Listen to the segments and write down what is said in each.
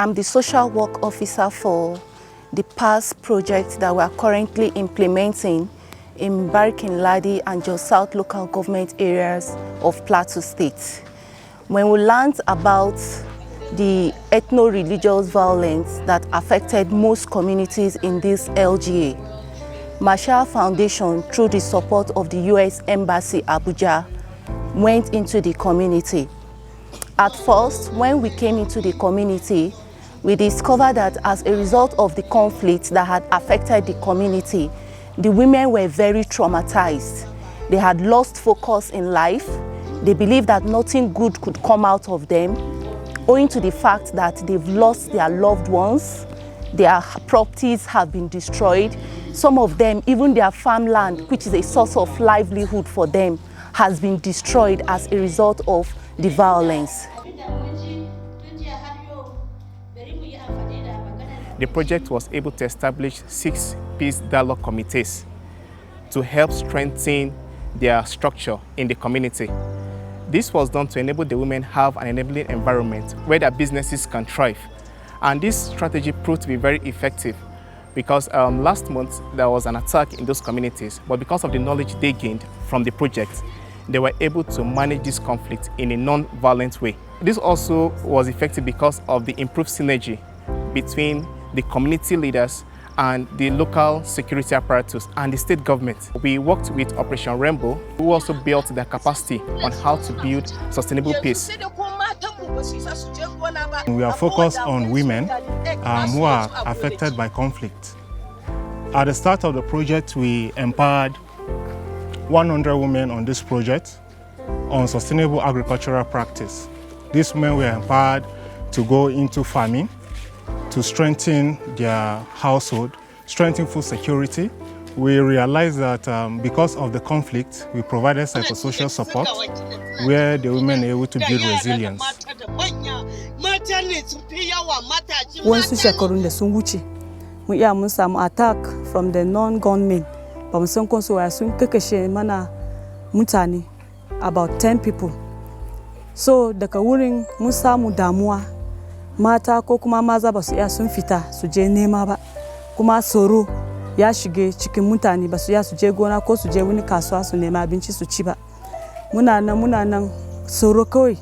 I'm the social work officer for the past project that we are currently implementing in Barikin Ladi and Jos South local government areas of Plateau State. When we learned about the ethno-religious violence that affected most communities in this LGA, Marshall Foundation, through the support of the U.S. Embassy Abuja, went into the community. At first, when we came into the community, we discovered that as a result of the conflict that had affected the community, the women were very traumatized. They had lost focus in life. They believed that nothing good could come out of them, owing to the fact that they've lost their loved ones, their properties have been destroyed. Some of them, even their farmland, which is a source of livelihood for them, has been destroyed as a result of the violence. The project was able to establish 6 peace dialogue committees to help strengthen their structure in the community. This was done to enable the women have an enabling environment where their businesses can thrive. And this strategy proved to be very effective because last month there was an attack in those communities, but because of the knowledge they gained from the project, they were able to manage this conflict in a non-violent way. This also was effective because of the improved synergy between the community leaders and the local security apparatus and the state government. We worked with Operation Rainbow, who also built their capacity on how to build sustainable peace. We are focused on women who are affected by conflict. At the start of the project, we empowered 100 women on this project on sustainable agricultural practice. These women were empowered to go into farming, to strengthen their household, strengthen food security. We realized that because of the conflict, we provided psychosocial support where the women are able to build resilience. Once we sun wuce, mun iya mun samu attack from the non-gunmen. Ba mu san ko so sun kakashe mana mutane about 10 people. So daga wurin mun samu damuwa. Mata ko kuma maza ba su iya sun fita su je nema ba, kuma tsoro ya shige cikin mutane ba su iya su je gona ko su je wani kasuwa su nema abinci su ci ba. Muna nan tsoro kawai.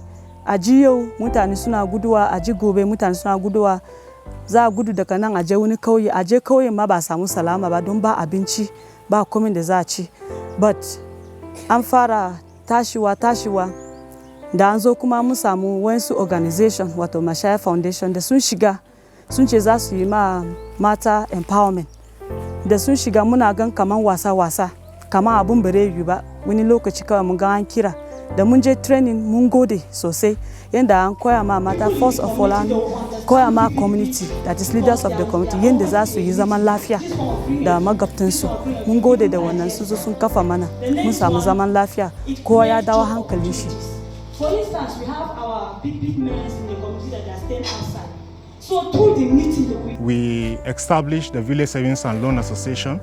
A ji yau mutane suna guduwa, a ji gobe mutane suna guduwa, za a gudu daga nan a je wani kauye, a je kauyen ma ba samu salama ba don ba abinci ba komai da za a ci. But an fara tashiwa da an zo kuma mun samu wasu organization wato Marshall Foundation da sun shiga sun ce za su yi ma mata empowerment. Da sun shiga muna gan kaman wasa kaman abun bare yi ba, wani lokaci kawai mun ga an kira da mun je training mun gode sosai yanda an koya ma mata, first of all an koya ma community, that is leaders of the community, yanda za su yi zaman lafiya da magabtansu. Mun gode da wannan su sun kafa mana, mun samu zaman lafiya, kowa ya dawo hankalin shi. For instance, we have our big men in the community that are staying outside. So through the meeting, we established the Village Savings and Loan Association,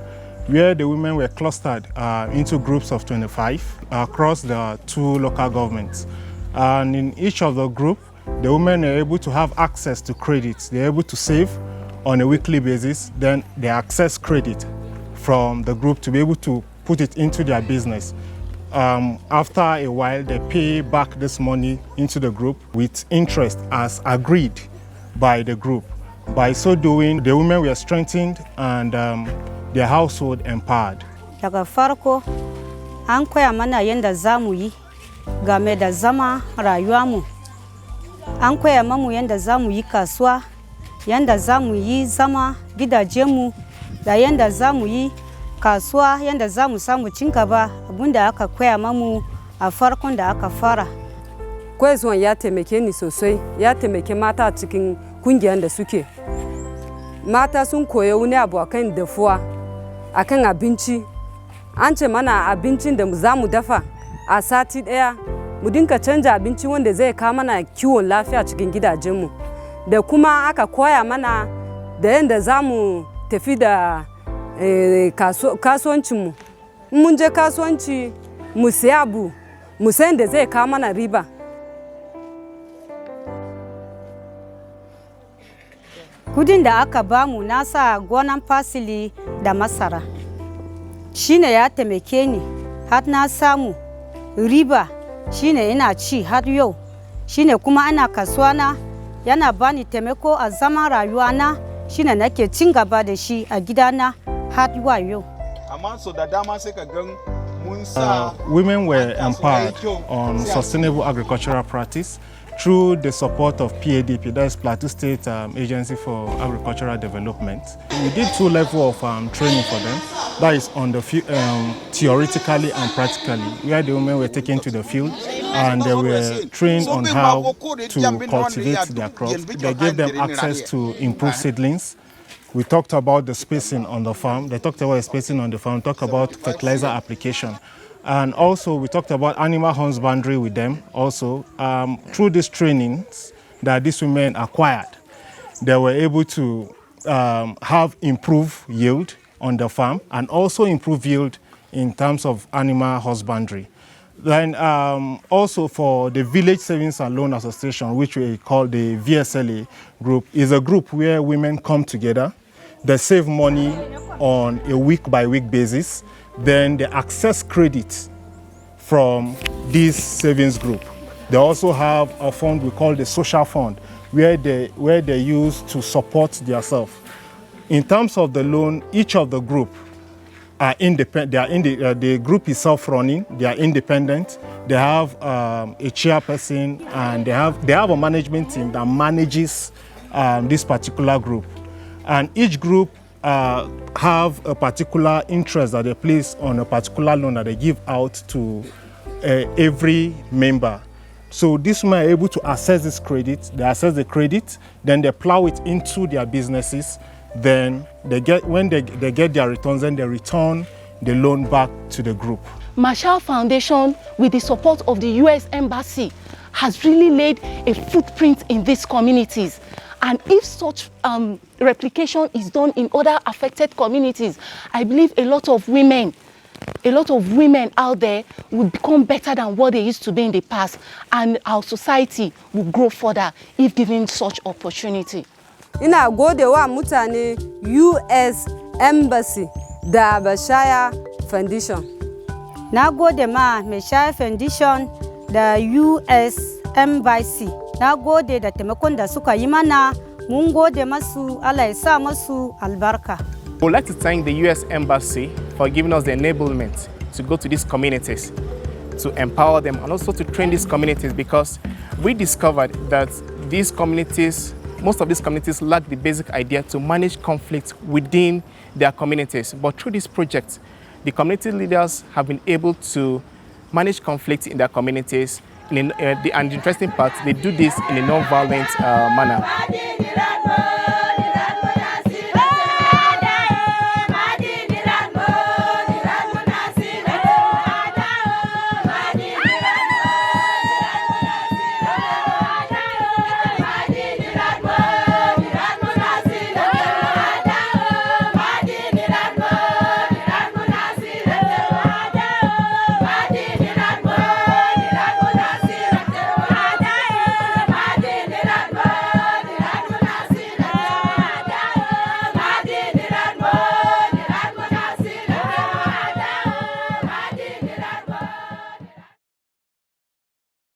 where the women were clustered into groups of 25 across the 2 local governments. And in each of the group, the women are able to have access to credit. They're able to save on a weekly basis, then they access credit from the group to be able to put it into their business. After a while, they pay back this money into the group with interest as agreed by the group. By so doing, the women were strengthened and their household empowered. Daga farko, an koya mana yanda za mu yi game da zama rayuwarmu. An koya mamu yanda za mu yi kasuwa, yanda za mu yi zama gidajenmu, da yanda za mu yi kasuwa, yanda za mu samu cin gaba, abinda aka koya mamu a farkon da aka fara. Koyarwan ya taimake ni sosai, ya taimake mata a cikin kungiyar da suke. Mata sun koya wani abu akan dafuwa, akan abinci. An ce mana abincin da za mu dafa a sati ɗaya, mu dinka canja abinci wanda zai kawo mana kiwon lafiya cikin gidajenmu. Da kuma aka koya mana da yanda za mu tafi da kasuwancinmu. Mun je kasuwanci mu siya abu, mu san da zai kawo mana riba. Kudin da aka bamu na sa gonan fasili da masara. Shine ya taimake ni har na samu riba, shine ina ci har yau. Shine kuma ana kasuwa na yana bani taimako a zaman rayuwa na, shine nake cin gaba da shi a gidana har zuwa yau. Amma so da dama sai ka gan women were empowered on sustainable agricultural practice through the support of PADP, that is Plateau State Agency for Agricultural Development. We did 2 levels of training for them, that is on the theoretically and practically, where the women were taken to the field and they were trained on how to cultivate their crops. They gave them access to improved seedlings. We talked about the spacing on the farm. They talked about the spacing on the farm, talked about fertilizer application. And also we talked about animal husbandry with them also. Through these trainings that these women acquired, they were able to have improved yield on the farm and also improved yield in terms of animal husbandry. Then also for the Village Savings and Loan Association, which we call the VSLA group, is a group where women come together. They save money on a week-by-week basis. Then they access credit from this savings group. They also have a fund we call the social fund, where they use to support themselves. In terms of the loan, each of the group are independent. The group is self-running. They are independent. They have a chairperson and they have a management team that manages this particular group. And each group have a particular interest that they place on a particular loan that they give out to every member. So this women are able to access this credit. They access the credit, then they plow it into their businesses. Then when they get their returns, then they return the loan back to the group. Marshall Foundation, with the support of the US Embassy, has really laid a footprint in these communities. And if such replication is done in other affected communities, I believe a lot of women out there will become better than what they used to be in the past, and our society will grow further if given such opportunity. Ina gode wa mutane US Embassy da Bashaya Foundation. Na gode ma Bashaya Foundation da US Embassy. Na gode da taimakon da suka yi mana, mun gode masu, Allah ya sa masu albarka. I would like to thank the US Embassy for giving us the enablement to go to these communities, to empower them and also to train these communities, because we discovered that these communities, most of these communities lack the basic idea to manage conflict within their communities. But through this project, the community leaders have been able to manage conflict in their communities. And the interesting part, they do this in a non-violent manner.